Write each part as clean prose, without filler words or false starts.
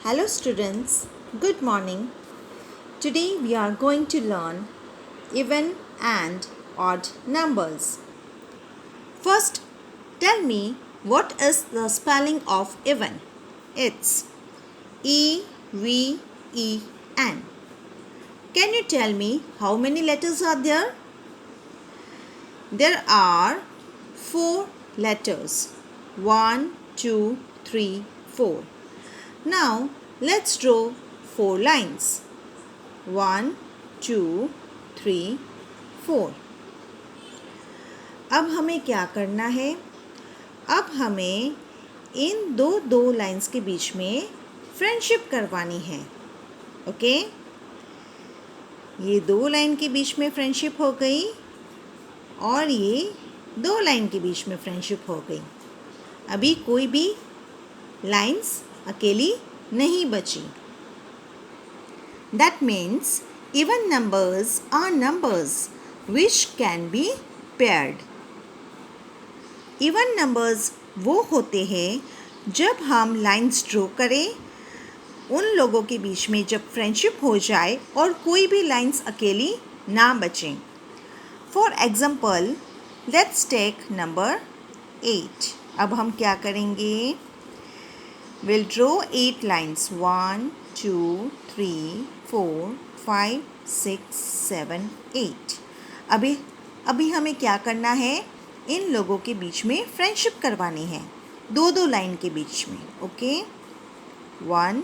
Hello students, good morning. Today we are going to learn even and odd numbers. First, tell me what is the spelling of even? It's E-V-E-N. Can you tell me how many letters are there? There are 4 letters. 1, 2, 3, 4. Now let's draw 4 lines. 1, 2, 3, 4. अब हमें क्या करना है? अब हमें इन दो lines के बीच में फ्रेंडशिप करवानी है. ओके? ये 2 लाइन के बीच में फ्रेंडशिप हो गई और ये 2 लाइन के बीच में फ्रेंडशिप हो गई. अभी कोई भी लाइंस अकेली नहीं बची. That means even numbers are numbers which can be paired. Even numbers वो होते हैं जब हम लाइंस ड्रॉ करें, उन लोगों के बीच में जब फ्रेंडशिप हो जाए और कोई भी लाइंस अकेली ना बचें. For example let's take number 8. अब हम क्या करेंगे? We'll draw 8 lines. 1, 2, 3, 4, 5, 6, 7, 8. अभी हमें क्या करना है? इन लोगों के बीच में फ्रेंडशिप करवानी है. 2 लाइन के बीच में. ओके? 1,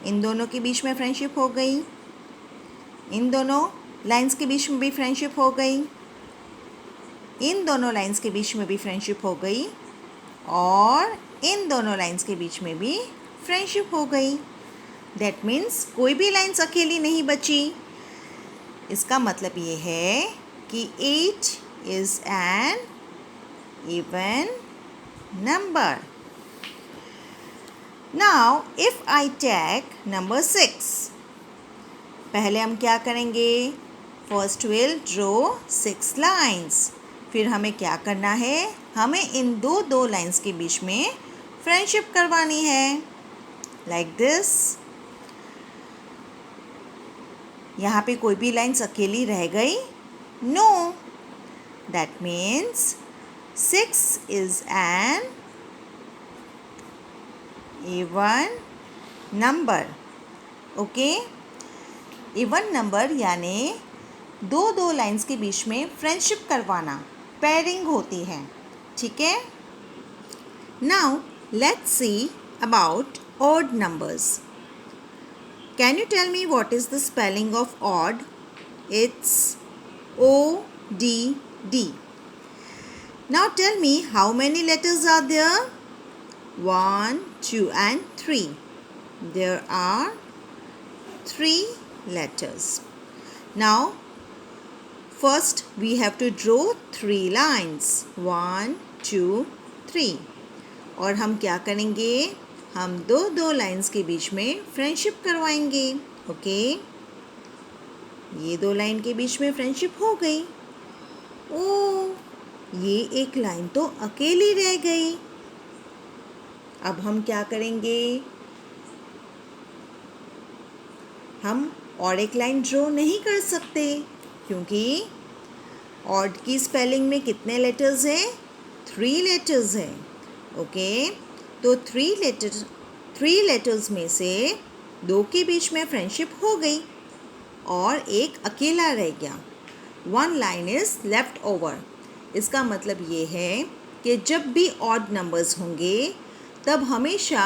इन दोनों के बीच में फ्रेंडशिप हो गई. इन दोनों लाइंस के बीच में भी फ्रेंडशिप हो गई. इन दोनों लाइंस के बीच में भी फ्रेंडशिप हो गई. और इन दोनों लाइंस के बीच में भी फ्रेंडशिप हो गई. दैट मीन्स कोई भी लाइंस अकेली नहीं बची. इसका मतलब ये है कि 8 is an even number. Now if I take number 6, पहले हम क्या करेंगे? First will draw 6 lines. फिर हमें क्या करना है? हमें इन दो लाइंस के बीच में फ्रेंडशिप करवानी है. Like this. यहाँ पे कोई भी लाइंस अकेली रह गई? No. That means 6 is an even number. Okay? Even number यानी दो लाइंस के बीच में फ्रेंडशिप करवाना, पेयरिंग होती है. ठीक है? Now let's see about odd numbers. Can you tell me what is the spelling of odd? It's O-D-D. Now tell me how many letters are there? 1, 2 and 3. There are 3 letters. Now first we have to draw 3 lines. 1, 2, 3. और हम क्या करेंगे? हम दो lines के बीच में friendship करवाएंगे. Okay? ये 2 लाइन के बीच में फ्रेंडशिप हो गई. ओ, ये एक लाइन तो अकेली रह गई. अब हम क्या करेंगे? हम और एक लाइन ड्रॉ नहीं कर सकते क्योंकि ऑड की स्पेलिंग में कितने लेटर्स हैं? 3 लेटर्स हैं. ओके? तो 3 लेटर्स में से 2 के बीच में फ्रेंडशिप हो गई और एक अकेला रह गया. 1 लाइन इज़ लेफ्ट ओवर. इसका मतलब ये है कि जब भी ऑड नंबर्स होंगे तब हमेशा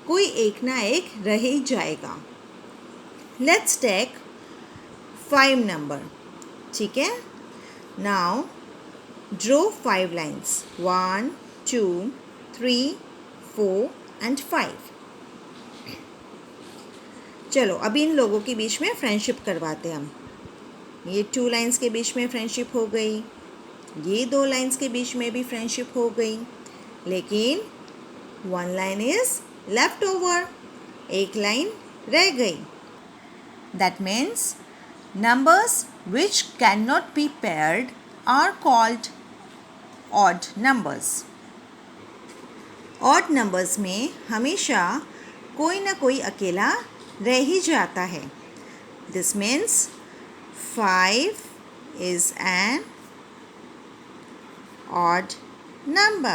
कोई एक ना एक रह ही जाएगा. Let's take 5 number. ठीक है? Now draw 5 lines. 1, 2, 3, 4 and 5. चलो अभी इन लोगों के बीच में फ्रेंडशिप करवाते हैं हम. ये 2 लाइंस के बीच में फ्रेंडशिप हो गई. ये 2 लाइंस के बीच में भी फ्रेंडशिप हो गई. लेकिन 1 लाइन इज लेफ्ट ओवर. एक लाइन रह गई. That means numbers which can not be paired are called odd numbers. Odd numbers में हमेशा कोई ना कोई अकेला रह ही जाता है। This means 5 is an odd number.